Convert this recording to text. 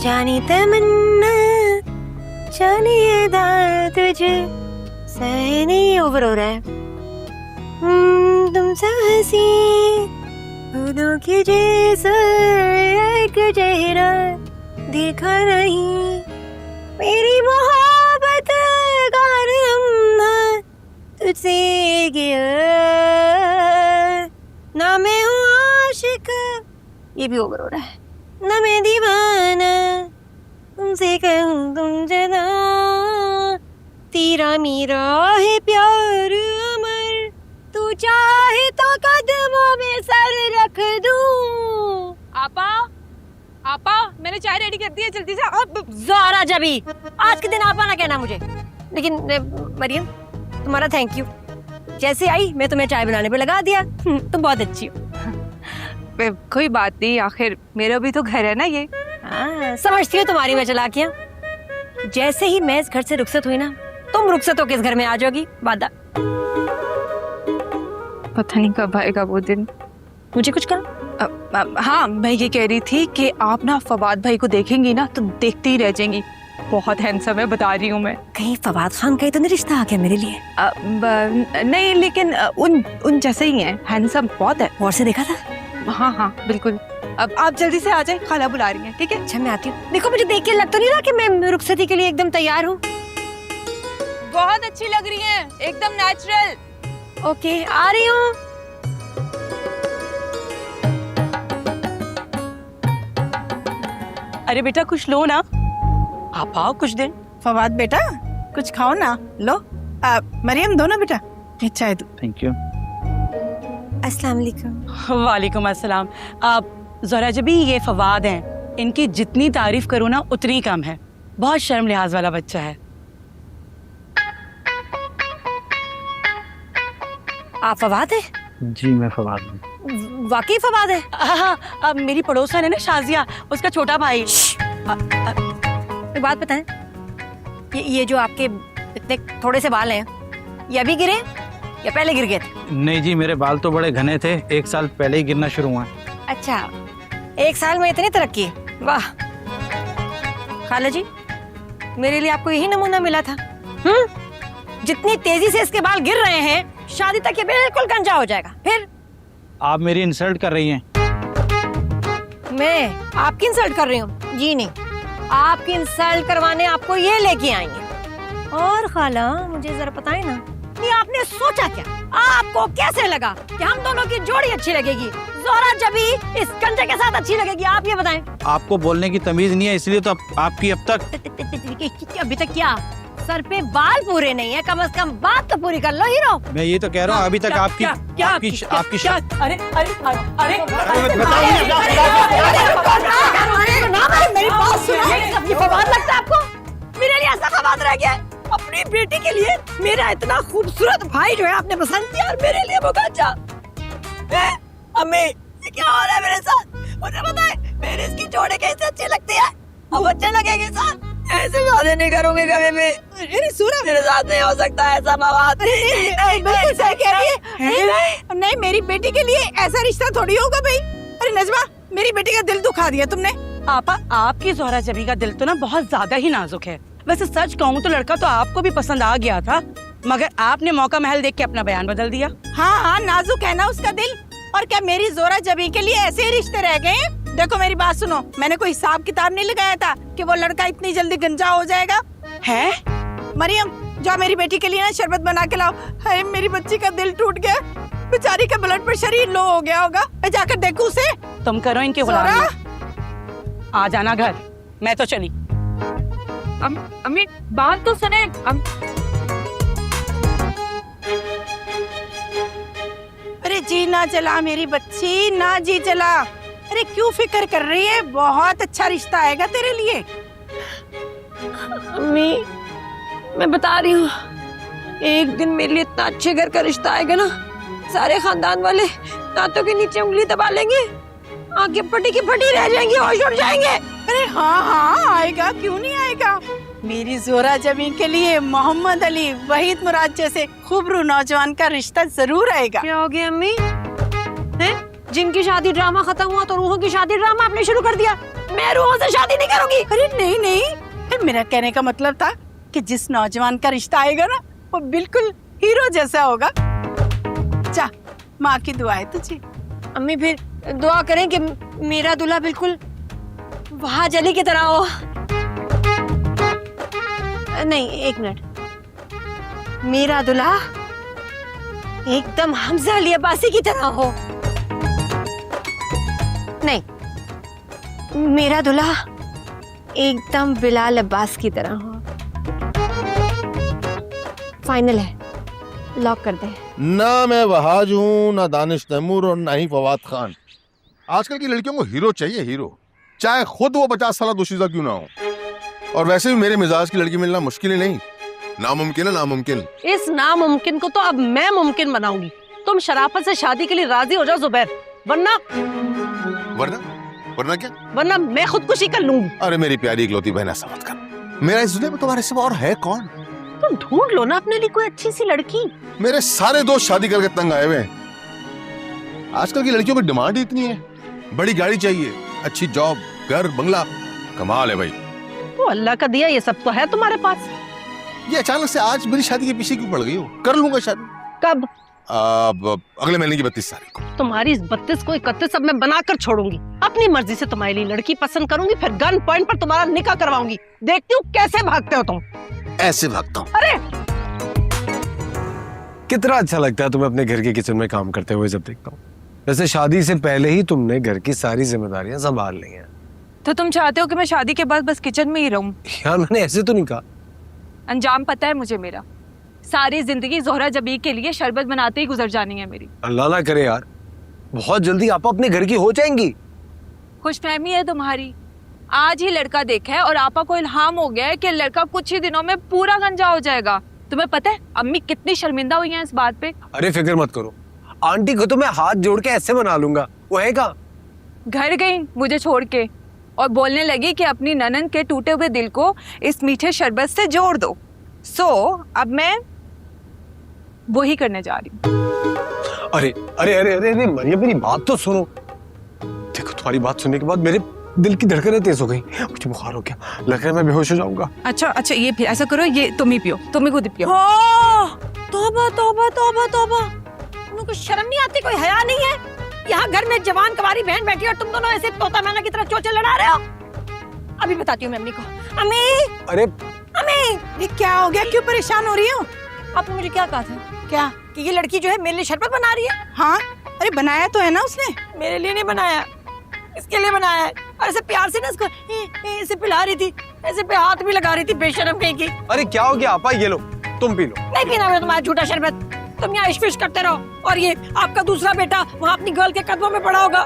जानी तमन्ना जाने ये दाल तुझे सही नहीं ओवर हो रहा है। तुम सा हंसी खुदों के जैसा एक चेहरा देखा नहीं, मेरी मोहब्बत का लम्हा तुझसे गया ना, मैं हूँ आशिक, ये भी ओवर हो रहा है, ना मैं दीवाना तुमसे कहूँ तुम जना, तेरा मेरा है प्यार अमर, तू चाहे तो कदमों में सर रख दूं। आपा आपा मैंने चाय रेडी कर दी है, जल्दी से। अब ज़ोहरा जबी, आज के दिन आपा ना कहना मुझे। लेकिन मरियम तुम्हारा थैंक यू, जैसे आई मैं तुम्हें चाय बनाने पे लगा दिया। तुम बहुत अच्छी हो। कोई बात नहीं, आखिर मेरा भी तो घर है ना ये। समझती हो तुम्हारी मैं चलाकियां। जैसे ही मैं इस घर से रुखसत हुई ना, तुम रुखसत होकर इस घर में आ जाओगी, वादा। पता नहीं कब आएगा वो दिन। मुझे कुछ कहा? हाँ, मैं ये कह रही थी कि आप ना फवाद भाई को देखेंगी ना तो देखती ही रह जाएंगी। बहुत हैंडसम है, बता रही हूँ मैं। कहीं फवाद खान का ही तो नहीं रिश्ता आ गया मेरे लिए? नहीं, लेकिन उन जैसे ही हैं, हैंडसम बहुत है। और से देखा था? हाँ हाँ बिल्कुल। अब आप जल्दी से आ जाए, खाला बुला रही हैं। ठीक है, अच्छा मैं आती हूँ। देखो मुझे देख के लग तो नहीं रहा कि मैं रुखसती के लिए एकदम तैयार हूँ। बहुत अच्छी लग रही हैं, एकदम नेचुरल। ओके आ रही हूँ। अरे बेटा कुछ लो ना, आप आओ कुछ दिन। फवाद बेटा कुछ खाओ ना, लो। मरियम दो ना बेटा, ये चाय दो। Thank you. अस्सलाम वालेकुम। वालेकुम अस्सलाम। आप ज़ोहरा जबी, ये फवाद हैं। इनकी जितनी तारीफ करो ना उतनी कम है। बहुत शर्म लिहाज वाला बच्चा है। आप फवाद है? जी मैं फवाद हूँ। वाकई फवाद है? हाँ, अब मेरी पड़ोसन है ना शाजिया, उसका छोटा भाई। एक बात बताएं, ये जो आपके इतने थोड़े से बाल हैं, ये अभी गिरे या पहले गिर गए थे? नहीं जी, मेरे बाल तो बड़े घने थे, 1 साल पहले ही गिरना शुरू हुआ। अच्छा, 1 साल में इतनी तरक्की, वाह। खाला जी, मेरे लिए आपको यही नमूना मिला था। जितनी तेजी से इसके बाल गिर रहे हैं, शादी तक ये बिल्कुल गंजा हो जाएगा। फिर आप मेरी इंसल्ट कर रही हैं। मैं आपकी इंसल्ट कर रही हूँ? जी नहीं, आपकी इंसल्ट करवाने आपको ये लेके आई हैं। और खाला मुझे जरा बताएं ना, ये आपने सोचा क्या? आपको कैसे लगा कि हम दोनों की जोड़ी अच्छी लगेगी, ज़ोहरा जबी इस गंजे के साथ अच्छी लगेगी? आप ये बताएं। आपको बोलने की तमीज नहीं है, इसलिए तो आपकी अब तक अभी तक क्या सर पे बाल पूरे नहीं है? कम से कम बात तो पूरी कर लो हीरो। मैं ये तो कह रहा हूँ, अभी तक आपकी अरे मेरी बात सुनो। ये फवाद लगता है आपको? मेरे लिए ऐसा फवाद रह गया है? अपनी बेटी के लिए मेरा इतना खूबसूरत भाई जो है आपने पसंद किया, और मेरे लिए वो गंजा। अम्मी ये क्या हो रहा है मेरे साथ? मुझे बताए, मेरे इसकी जोड़े कैसे अच्छी लगती है? अब अच्छे लगेंगे साथ। ऐसे शादी नहीं करूंगी कभी भी। अरे सूरज, मेरे साथ नहीं हो सकता ऐसा फवाद। बिल्कुल सही कह रही है। नहीं, मेरी बेटी के लिए ऐसा रिश्ता थोड़ी होगा भाई। अरे नजमा, मेरी बेटी का दिल दुखा दिया तुमने। आपा, आपकी ज़ोहरा जबी का दिल तो ना बहुत ज्यादा ही नाजुक है। वैसे सच कहूँ तो लड़का तो आपको भी पसंद आ गया था, मगर आपने मौका महल देख के अपना बयान बदल दिया। हाँ हाँ, नाजुक है ना उसका दिल। और क्या मेरी ज़ोहरा जबी के लिए ऐसे ही रिश्ते रह गए? देखो मेरी बात सुनो, मैंने कोई हिसाब किताब नहीं लगाया था कि वो लड़का इतनी जल्दी गंजा हो जाएगा। है मरियम, जाओ मेरी बेटी के लिए ना शरबत बना के लाओ। हाय, मेरी बच्ची का दिल टूट गया, बेचारी का ब्लड प्रेशर ही लो हो गया होगा। मैं जाकर देखूं उसे। तुम करो इनके गुलामी, आ जाना घर, मैं तो चली। अम्मी बात तो सुने। अरे जी ना चला मेरी बच्ची, ना जी चला। अरे क्यों फिक्र कर रही है? बहुत अच्छा रिश्ता आएगा तेरे लिए। अम्मी मैं बता रही हूँ, एक दिन मेरे लिए इतना अच्छे घर का रिश्ता आएगा ना, सारे खानदान वाले दांतों के नीचे उंगली दबा लेंगे, आंखें फटी की फटी रह जाएंगी, होश उड़ जाएंगे। अरे हाँ हाँ आएगा, क्यों नहीं आएगा। मेरी ज़ोहरा जबी के लिए मोहम्मद अली, वहीद मुराद जैसे खूबरू नौजवान का रिश्ता जरूर आएगा। क्या हो गया अम्मी? हैं? जिनकी शादी ड्रामा खत्म हुआ तो रूहों की शादी ड्रामा आपने शुरू कर दिया। मैं महरूओं से शादी नहीं करूंगी। अरे नहीं नहीं, मेरा कहने का मतलब था कि जिस नौजवान का रिश्ता आएगा ना वो बिल्कुल हीरो जैसा होगा। जा, माँ की दुआ है तुझे। अम्मी फिर दुआ करें कि मेरा दूल्हा बिल्कुल वहाज अली की तरह हो। नहीं, एक मिनट, मेरा दूल्हा एकदम हमजा अली अब्बासी की तरह हो। नहीं, मेरा दूल्हा एकदम बिलाल अब्बास की तरह हो। फाइनल है, लॉक कर दे। ना मैं वहाज हूँ, ना दानिश तैमूर और ना ही फवाद खान। आजकल की लड़कियों को हीरो चाहिए, हीरो, चाहे खुद वो 50 साल दोशीज़ा क्यों ना हो। और वैसे भी मेरे मिजाज की लड़की मिलना मुश्किल ही नहीं, नामुमकिन है, नामुमकिन। इस नामुमकिन को तो अब मैं मुमकिन बनाऊंगी। तुम शराफत से शादी के लिए राजी हो जाओ जुबैर, वरना वरना क्या? वरना मैं खुदकुशी कर लूंगी। अरे मेरी प्यारी इकलौती बहन, ऐसा मत कर। मेरा इस दुनिया में तुम्हारे सिवा और है कौन? तुम ढूंढ लो ना अपने लिए कोई अच्छी सी लड़की। मेरे सारे दोस्त शादी करके तंग आए हुए हैं। आजकल की लड़कियों की डिमांड ही इतनी है, बड़ी गाड़ी चाहिए, अच्छी जॉब, घर, बंगला। कमाल है भाई। तो अल्लाह का दिया ये सब तो है तुम्हारे पास। ये अचानक से आज मेरी शादी के पीछे क्यों पड़ गई हो? कर लूंगा शादी। कब? अगले महीने की 32 तारीख को। तुम्हारी इस 32 को 31 अब मैं बनाकर छोड़ूंगी। अपनी मर्जी से तुम्हारे लिए लड़की पसंद करूंगी, फिर गन पॉइंट पर तुम्हारा निकाह करवाऊंगी। देखती हूँ कैसे भागते हो तुम। ऐसे भागता हूँ। अरे कितना अच्छा लगता है तुम्हें अपने घर के किचन में काम करते हुए जब देखता हूँ। वैसे शादी से पहले ही तुमने घर की सारी जिम्मेदारियां संभाल ली हैं। तो तुम चाहते हो कि मैं शादी के बाद बस किचन में ही रहूं? यार मैंने ऐसे तो नहीं कहा। अंजाम पता है मुझे मेरा। सारी जिंदगी जोहरा जबी के लिए शरबत बनाते ही गुजर जानी है मेरी। अल्लाह ना करे यार, बहुत जल्दी आप अपने घर की हो जाएंगी। खुशफहमी है तुम्हारी। आज ही लड़का देखा है और आपा को इल्हाम हो गया है कि लड़का कुछ ही दिनों में पूरा गंजा हो जाएगा। तुम्हें पता है अम्मी कितनी शर्मिंदा हुई हैं इस बात पे। अरे फिक्र मत करो, आंटी को तो मैं हाथ जोड़ के ऐसे मना लूंगा। वो है कहाँ? घर गई मुझे छोड़ के और बोलने लगी कि अपनी ननन के टूटे हुए दिल को इस मीठे शरबत से जोड़ दो। अब मैं वही करने जा रही हूँ। अरे अरे अरे अरे अरे मरियम, मेरी बात तो सुनो। देखो तुम्हारी बात सुनने के बाद मेरे दिल की धड़कनें तेज हो गई, मुझे बुखार हो गया, लग रहा है मैं बेहोश हो जाऊंगा। अच्छा ये फिर ऐसा करो, ये तुम ही पियो, तुम ही खुद पियो। तौबा तौबा तौबा तौबा, तुमको शर्म नहीं आती? कोई हया नहीं है? यहाँ घर में जवान कवारी बहन बैठी और तुम दोनों ऐसे तोता मैना की तरह चोचे लड़ा रहे हो। अभी बताती हूँ मैं अम्मी को। अम्मी, अरे अम्मी, ये क्या हो गया? क्यों परेशान हो रही हो? आपने मुझे क्या कहा था क्या? कि ये लड़की जो है मेरे लिए शरबत बना रही है? हाँ, अरे बनाया तो है ना उसने। मेरे लिए नहीं बनाया, इसके लिए बनाया है। और ऐसे प्यार से ना इसको ऐसे पिला रही थी, ऐसे पे हाथ भी लगा रही थी, बेशर्म कहीं की। अरे क्या हो गया आपा, ये लो तुम पी लो। नहीं पीना मैं तुम्हारा झूठा शरबत। तुम यहाँ इश्क करते रहो और ये आपका दूसरा बेटा वहाँ अपनी गर्ल के कदमों में पड़ा होगा।